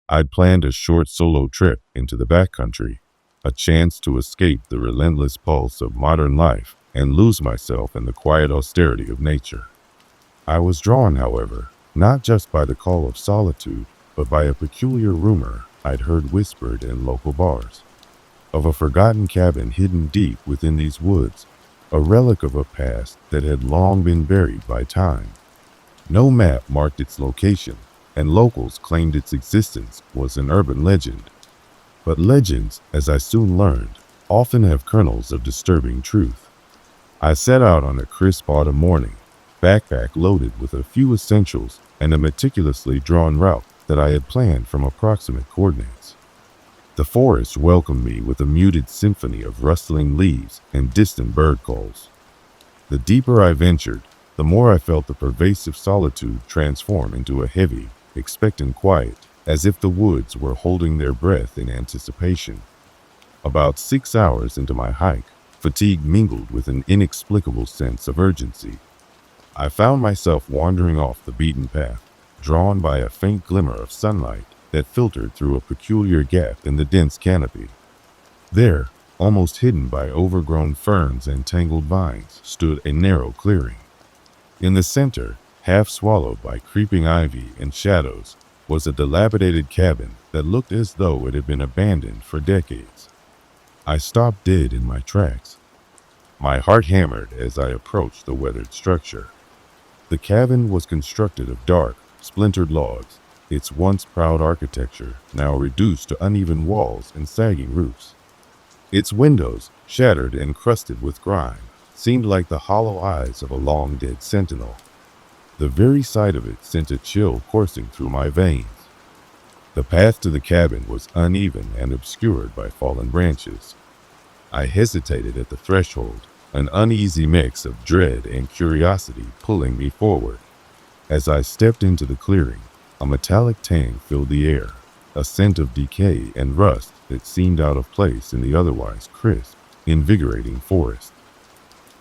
I'd planned a short solo trip into the backcountry, a chance to escape the relentless pulse of modern life and lose myself in the quiet austerity of nature. I was drawn, however, not just by the call of solitude, but by a peculiar rumor I'd heard whispered in local bars, of a forgotten cabin hidden deep within these woods, a relic of a past that had long been buried by time. No map marked its location, and locals claimed its existence was an urban legend. But legends, as I soon learned, often have kernels of disturbing truth. I set out on a crisp autumn morning, backpack loaded with a few essentials and a meticulously drawn route that I had planned from approximate coordinates. The forest welcomed me with a muted symphony of rustling leaves and distant bird calls. The deeper I ventured, the more I felt the pervasive solitude transform into a heavy, expectant quiet, as if the woods were holding their breath in anticipation. About 6 hours into my hike, fatigue mingled with an inexplicable sense of urgency. I found myself wandering off the beaten path, drawn by a faint glimmer of sunlight that filtered through a peculiar gap in the dense canopy. There, almost hidden by overgrown ferns and tangled vines, stood a narrow clearing. In the center, half swallowed by creeping ivy and shadows, was a dilapidated cabin that looked as though it had been abandoned for decades. I stopped dead in my tracks. My heart hammered as I approached the weathered structure. The cabin was constructed of dark, splintered logs, its once proud architecture now reduced to uneven walls and sagging roofs. Its windows, shattered and crusted with grime, seemed like the hollow eyes of a long-dead sentinel. The very sight of it sent a chill coursing through my veins. The path to the cabin was uneven and obscured by fallen branches. I hesitated at the threshold, an uneasy mix of dread and curiosity pulling me forward. As I stepped into the clearing, a metallic tang filled the air, a scent of decay and rust that seemed out of place in the otherwise crisp, invigorating forest.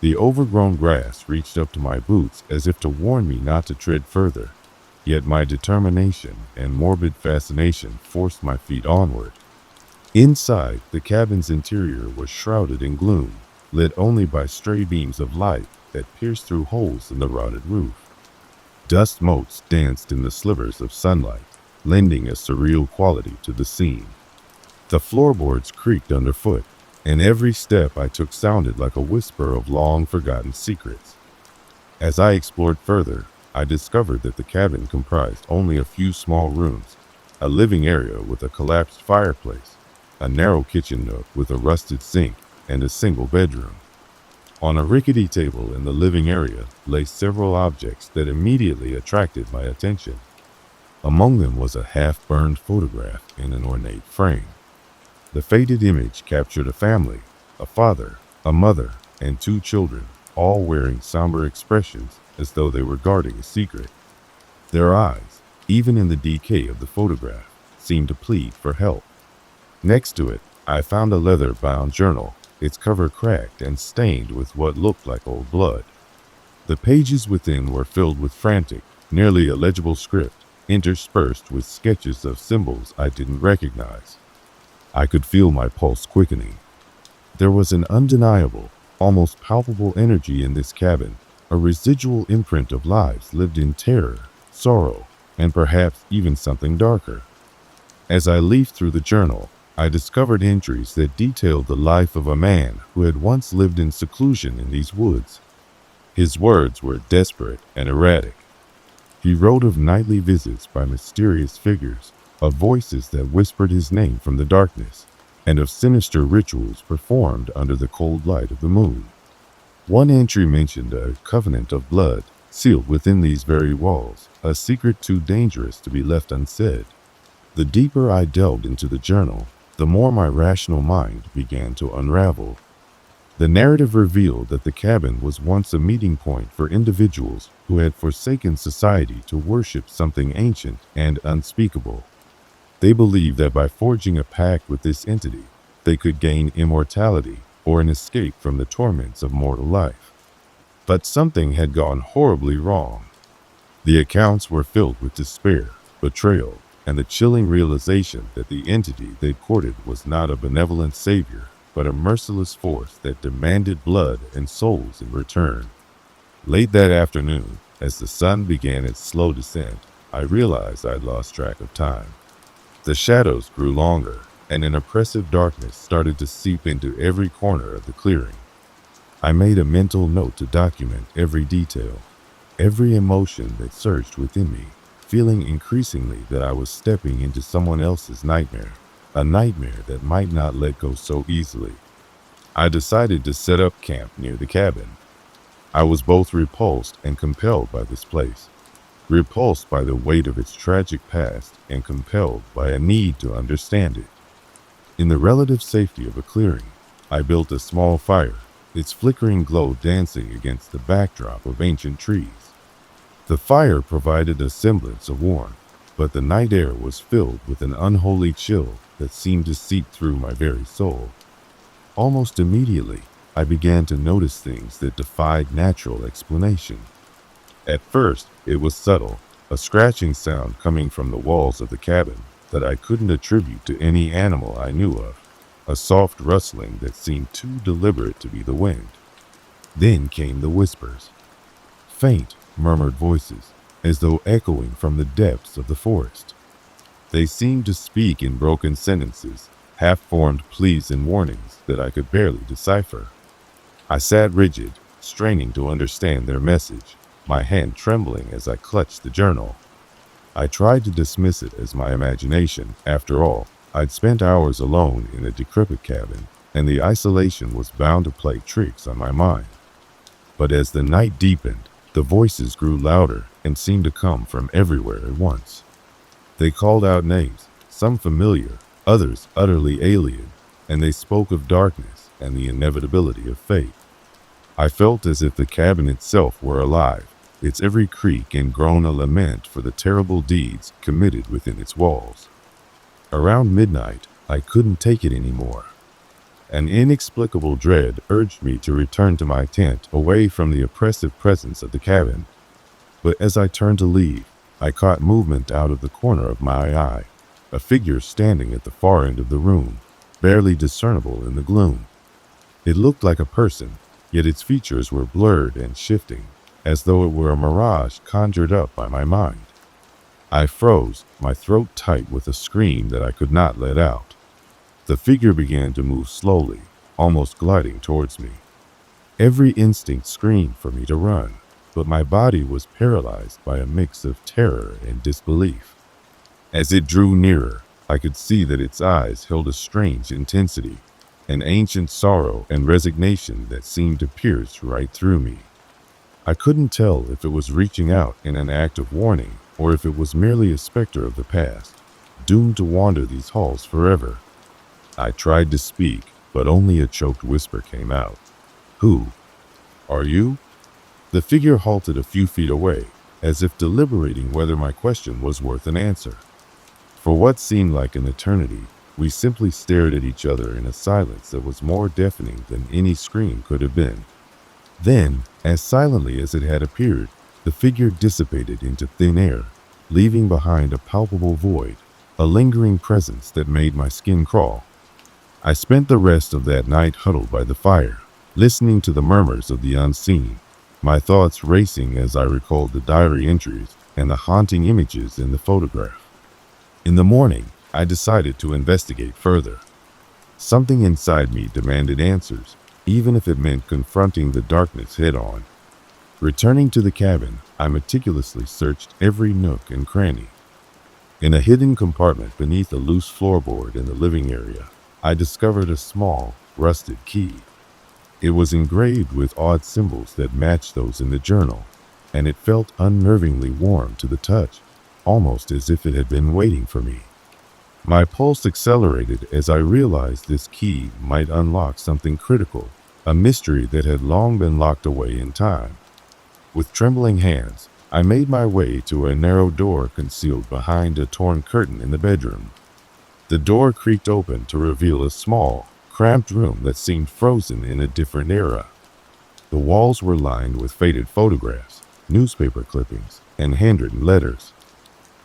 The overgrown grass reached up to my boots as if to warn me not to tread further, yet my determination and morbid fascination forced my feet onward. Inside, the cabin's interior was shrouded in gloom, lit only by stray beams of light that pierced through holes in the rotted roof. Dust motes danced in the slivers of sunlight, lending a surreal quality to the scene. The floorboards creaked underfoot, and every step I took sounded like a whisper of long-forgotten secrets. As I explored further, I discovered that the cabin comprised only a few small rooms, a living area with a collapsed fireplace, a narrow kitchen nook with a rusted sink, and a single bedroom. On a rickety table in the living area lay several objects that immediately attracted my attention. Among them was a half-burned photograph in an ornate frame. The faded image captured a family, a father, a mother, and 2 children, all wearing somber expressions as though they were guarding a secret. Their eyes, even in the decay of the photograph, seemed to plead for help. Next to it, I found a leather-bound journal, its cover cracked and stained with what looked like old blood. The pages within were filled with frantic, nearly illegible script, interspersed with sketches of symbols I didn't recognize. I could feel my pulse quickening. There was an undeniable, almost palpable energy in this cabin, a residual imprint of lives lived in terror, sorrow, and perhaps even something darker. As I leafed through the journal, I discovered entries that detailed the life of a man who had once lived in seclusion in these woods. His words were desperate and erratic. He wrote of nightly visits by mysterious figures, of voices that whispered his name from the darkness, and of sinister rituals performed under the cold light of the moon. One entry mentioned a covenant of blood sealed within these very walls, a secret too dangerous to be left unsaid. The deeper I delved into the journal, the more my rational mind began to unravel. The narrative revealed that the cabin was once a meeting point for individuals who had forsaken society to worship something ancient and unspeakable. They believed that by forging a pact with this entity, they could gain immortality or an escape from the torments of mortal life. But something had gone horribly wrong. The accounts were filled with despair, betrayal, and the chilling realization that the entity they courted was not a benevolent savior, but a merciless force that demanded blood and souls in return. Late that afternoon, as the sun began its slow descent, I realized I'd lost track of time. The shadows grew longer, and an oppressive darkness started to seep into every corner of the clearing. I made a mental note to document every detail, every emotion that surged within me, feeling increasingly that I was stepping into someone else's nightmare, a nightmare that might not let go so easily. I decided to set up camp near the cabin. I was both repulsed and compelled by this place, repulsed by the weight of its tragic past and compelled by a need to understand it. In the relative safety of a clearing, I built a small fire, its flickering glow dancing against the backdrop of ancient trees. The fire provided a semblance of warmth, but the night air was filled with an unholy chill that seemed to seep through my very soul. Almost immediately, I began to notice things that defied natural explanation. At first, it was subtle, a scratching sound coming from the walls of the cabin that I couldn't attribute to any animal I knew of, a soft rustling that seemed too deliberate to be the wind. Then came the whispers, faint, murmured voices, as though echoing from the depths of the forest. They seemed to speak in broken sentences, half-formed pleas and warnings that I could barely decipher. I sat rigid, straining to understand their message, my hand trembling as I clutched the journal. I tried to dismiss it as my imagination. After all, I'd spent hours alone in a decrepit cabin, and the isolation was bound to play tricks on my mind. But as the night deepened, the voices grew louder and seemed to come from everywhere at once. They called out names, some familiar, others utterly alien, and they spoke of darkness and the inevitability of fate. I felt as if the cabin itself were alive, its every creak and groan a lament for the terrible deeds committed within its walls. Around midnight, I couldn't take it anymore. An inexplicable dread urged me to return to my tent, away from the oppressive presence of the cabin. But as I turned to leave, I caught movement out of the corner of my eye, a figure standing at the far end of the room, barely discernible in the gloom. It looked like a person, yet its features were blurred and shifting, as though it were a mirage conjured up by my mind. I froze, my throat tight with a scream that I could not let out. The figure began to move slowly, almost gliding towards me. Every instinct screamed for me to run, but my body was paralyzed by a mix of terror and disbelief. As it drew nearer, I could see that its eyes held a strange intensity, an ancient sorrow and resignation that seemed to pierce right through me. I couldn't tell if it was reaching out in an act of warning or if it was merely a specter of the past, doomed to wander these halls forever. I tried to speak, but only a choked whisper came out. "Who are you?" The figure halted a few feet away, as if deliberating whether my question was worth an answer. For what seemed like an eternity, we simply stared at each other in a silence that was more deafening than any scream could have been. Then, as silently as it had appeared, the figure dissipated into thin air, leaving behind a palpable void, a lingering presence that made my skin crawl. I spent the rest of that night huddled by the fire, listening to the murmurs of the unseen, my thoughts racing as I recalled the diary entries and the haunting images in the photograph. In the morning, I decided to investigate further. Something inside me demanded answers, even if it meant confronting the darkness head-on. Returning to the cabin, I meticulously searched every nook and cranny. In a hidden compartment beneath a loose floorboard in the living area, I discovered a small, rusted key. It was engraved with odd symbols that matched those in the journal, and it felt unnervingly warm to the touch, almost as if it had been waiting for me. My pulse accelerated as I realized this key might unlock something critical, a mystery that had long been locked away in time. With trembling hands, I made my way to a narrow door concealed behind a torn curtain in the bedroom. The door creaked open to reveal a small, cramped room that seemed frozen in a different era. The walls were lined with faded photographs, newspaper clippings, and handwritten letters.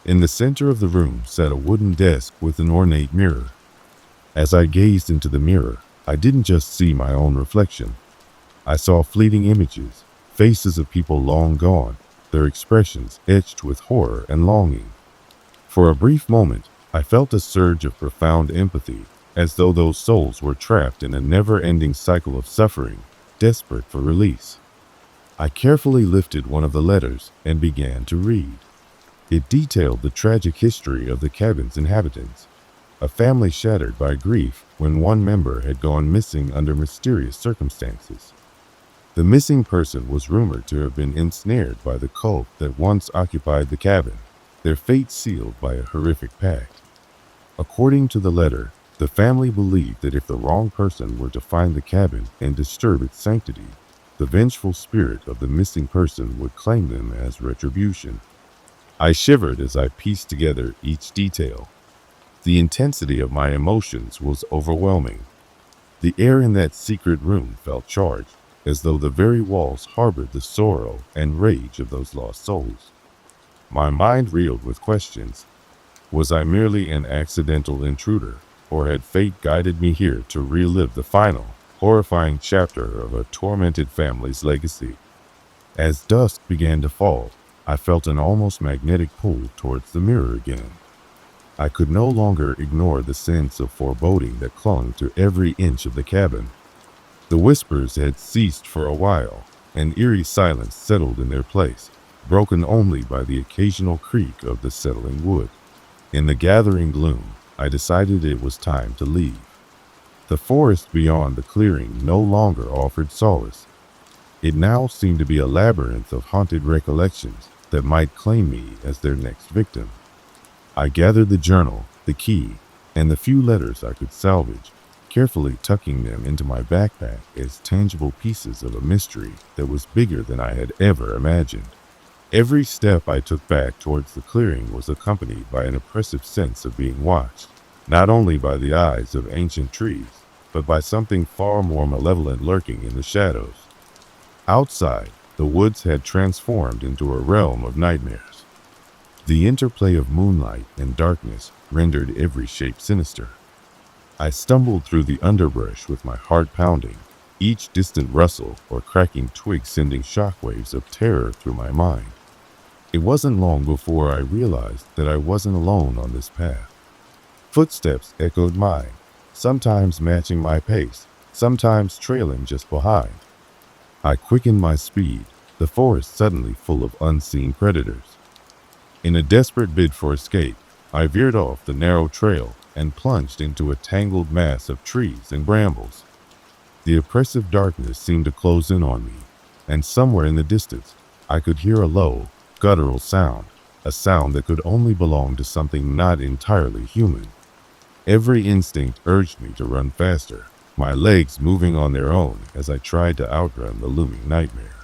In the center of the room sat a wooden desk with an ornate mirror. As I gazed into the mirror, I didn't just see my own reflection. I saw fleeting images, faces of people long gone, their expressions etched with horror and longing. For a brief moment, I felt a surge of profound empathy, as though those souls were trapped in a never-ending cycle of suffering, desperate for release. I carefully lifted one of the letters and began to read. It detailed the tragic history of the cabin's inhabitants, a family shattered by grief when one member had gone missing under mysterious circumstances. The missing person was rumored to have been ensnared by the cult that once occupied the cabin, their fate sealed by a horrific pact. According to the letter, the family believed that if the wrong person were to find the cabin and disturb its sanctity, the vengeful spirit of the missing person would claim them as retribution. I shivered as I pieced together each detail. The intensity of my emotions was overwhelming. The air in that secret room felt charged, as though the very walls harbored the sorrow and rage of those lost souls. My mind reeled with questions. Was I merely an accidental intruder, or had fate guided me here to relive the final, horrifying chapter of a tormented family's legacy? As dusk began to fall, I felt an almost magnetic pull towards the mirror again. I could no longer ignore the sense of foreboding that clung to every inch of the cabin. The whispers had ceased for a while, and eerie silence settled in their place, broken only by the occasional creak of the settling wood. In the gathering gloom, I decided it was time to leave. The forest beyond the clearing no longer offered solace. It now seemed to be a labyrinth of haunted recollections that might claim me as their next victim. I gathered the journal, the key, and the few letters I could salvage, carefully tucking them into my backpack as tangible pieces of a mystery that was bigger than I had ever imagined. Every step I took back towards the clearing was accompanied by an oppressive sense of being watched, not only by the eyes of ancient trees, but by something far more malevolent lurking in the shadows. Outside, the woods had transformed into a realm of nightmares. The interplay of moonlight and darkness rendered every shape sinister. I stumbled through the underbrush with my heart pounding, each distant rustle or cracking twig sending shockwaves of terror through my mind. It wasn't long before I realized that I wasn't alone on this path. Footsteps echoed mine, sometimes matching my pace, sometimes trailing just behind. I quickened my speed, the forest suddenly full of unseen predators. In a desperate bid for escape, I veered off the narrow trail and plunged into a tangled mass of trees and brambles. The oppressive darkness seemed to close in on me, and somewhere in the distance, I could hear a low, guttural sound, a sound that could only belong to something not entirely human. Every instinct urged me to run faster, my legs moving on their own as I tried to outrun the looming nightmare.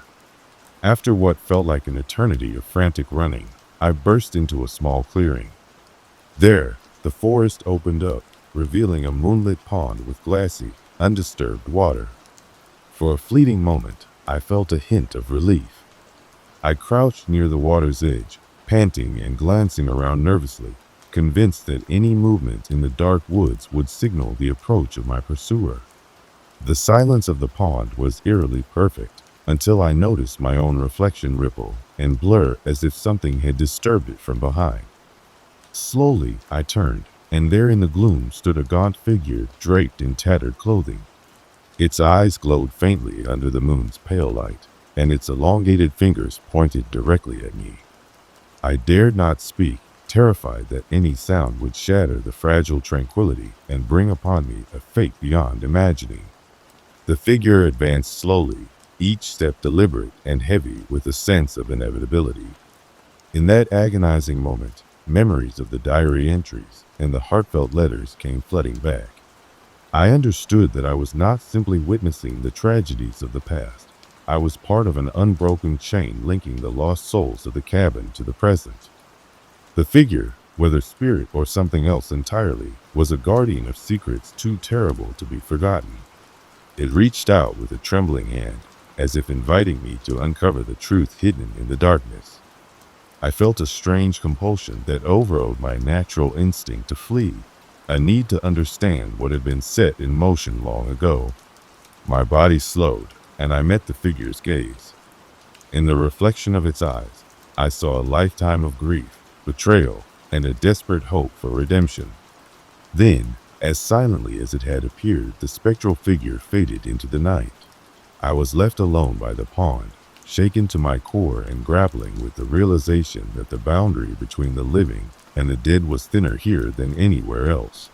After what felt like an eternity of frantic running, I burst into a small clearing. There, the forest opened up, revealing a moonlit pond with glassy, undisturbed water. For a fleeting moment, I felt a hint of relief. I crouched near the water's edge, panting and glancing around nervously, convinced that any movement in the dark woods would signal the approach of my pursuer. The silence of the pond was eerily perfect, until I noticed my own reflection ripple and blur as if something had disturbed it from behind. Slowly, I turned, and there in the gloom stood a gaunt figure draped in tattered clothing. Its eyes glowed faintly under the moon's pale light, and its elongated fingers pointed directly at me. I dared not speak, terrified that any sound would shatter the fragile tranquility and bring upon me a fate beyond imagining. The figure advanced slowly, each step deliberate and heavy with a sense of inevitability. In that agonizing moment, memories of the diary entries and the heartfelt letters came flooding back. I understood that I was not simply witnessing the tragedies of the past. I was part of an unbroken chain linking the lost souls of the cabin to the present. The figure, whether spirit or something else entirely, was a guardian of secrets too terrible to be forgotten. It reached out with a trembling hand, as if inviting me to uncover the truth hidden in the darkness. I felt a strange compulsion that overrode my natural instinct to flee, a need to understand what had been set in motion long ago. My body slowed, and I met the figure's gaze. In the reflection of its eyes, I saw a lifetime of grief, betrayal, and a desperate hope for redemption. Then, as silently as it had appeared, the spectral figure faded into the night. I was left alone by the pond, shaken to my core and grappling with the realization that the boundary between the living and the dead was thinner here than anywhere else.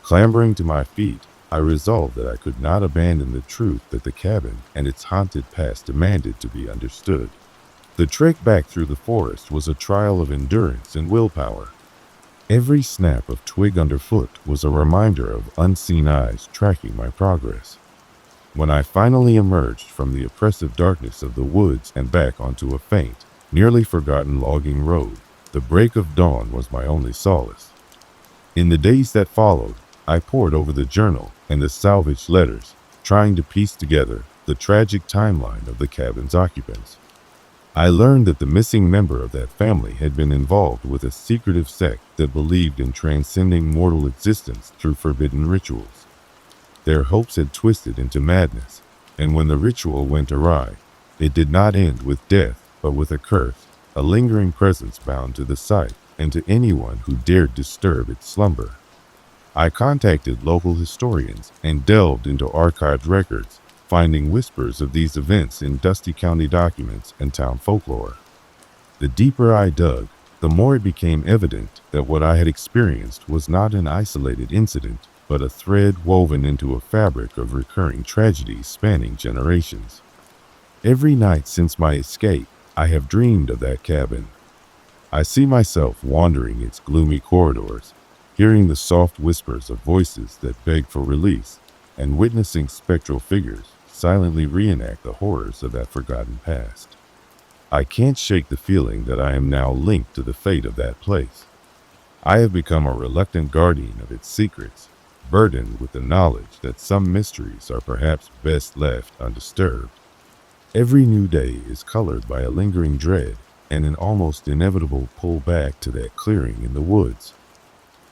Clambering to my feet, I resolved that I could not abandon the truth that the cabin and its haunted past demanded to be understood. The trek back through the forest was a trial of endurance and willpower. Every snap of twig underfoot was a reminder of unseen eyes tracking my progress. When I finally emerged from the oppressive darkness of the woods and back onto a faint, nearly forgotten logging road, the break of dawn was my only solace. In the days that followed, I pored over the journal and the salvaged letters, trying to piece together the tragic timeline of the cabin's occupants. I learned that the missing member of that family had been involved with a secretive sect that believed in transcending mortal existence through forbidden rituals. Their hopes had twisted into madness, and when the ritual went awry, it did not end with death, but with a curse, a lingering presence bound to the site and to anyone who dared disturb its slumber. I contacted local historians and delved into archived records, finding whispers of these events in dusty county documents and town folklore. The deeper I dug, the more it became evident that what I had experienced was not an isolated incident, but a thread woven into a fabric of recurring tragedies spanning generations. Every night since my escape, I have dreamed of that cabin. I see myself wandering its gloomy corridors, hearing the soft whispers of voices that beg for release, and witnessing spectral figures silently reenact the horrors of that forgotten past. I can't shake the feeling that I am now linked to the fate of that place. I have become a reluctant guardian of its secrets, burdened with the knowledge that some mysteries are perhaps best left undisturbed. Every new day is colored by a lingering dread and an almost inevitable pull back to that clearing in the woods.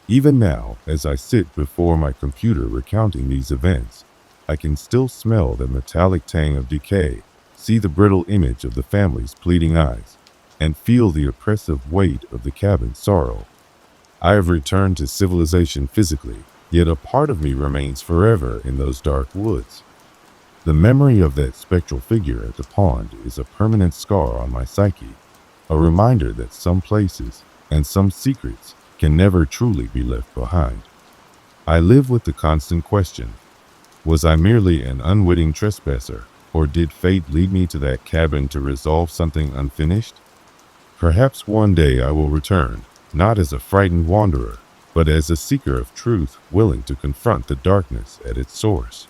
Even now, as I sit before my computer recounting these events, I can still smell the metallic tang of decay, see the brittle image of the family's pleading eyes, and feel the oppressive weight of the cabin's sorrow. I have returned to civilization physically, yet a part of me remains forever in those dark woods. The memory of that spectral figure at the pond is a permanent scar on my psyche, a reminder that some places and some secrets can never truly be left behind. I live with the constant question, was I merely an unwitting trespasser, or did fate lead me to that cabin to resolve something unfinished? Perhaps one day I will return, not as a frightened wanderer, but as a seeker of truth willing to confront the darkness at its source.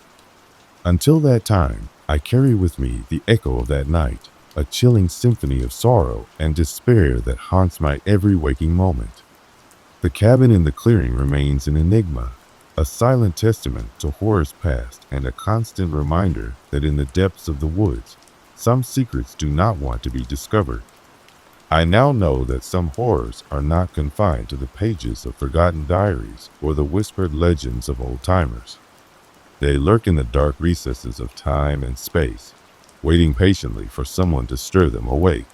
Until that time, I carry with me the echo of that night, a chilling symphony of sorrow and despair that haunts my every waking moment. The cabin in the clearing remains an enigma, a silent testament to horrors past and a constant reminder that in the depths of the woods, some secrets do not want to be discovered. I now know that some horrors are not confined to the pages of forgotten diaries or the whispered legends of old-timers. They lurk in the dark recesses of time and space, waiting patiently for someone to stir them awake.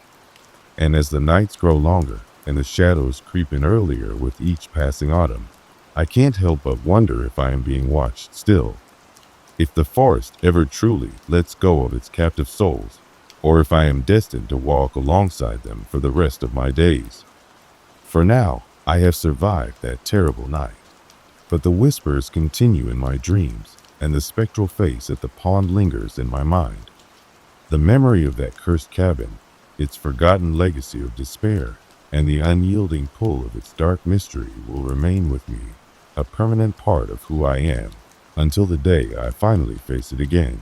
And as the nights grow longer and the shadows creep in earlier with each passing autumn, I can't help but wonder if I am being watched still. If the forest ever truly lets go of its captive souls, or if I am destined to walk alongside them for the rest of my days. For now, I have survived that terrible night, but the whispers continue in my dreams, and the spectral face at the pond lingers in my mind. The memory of that cursed cabin, its forgotten legacy of despair, and the unyielding pull of its dark mystery will remain with me, a permanent part of who I am, until the day I finally face it again.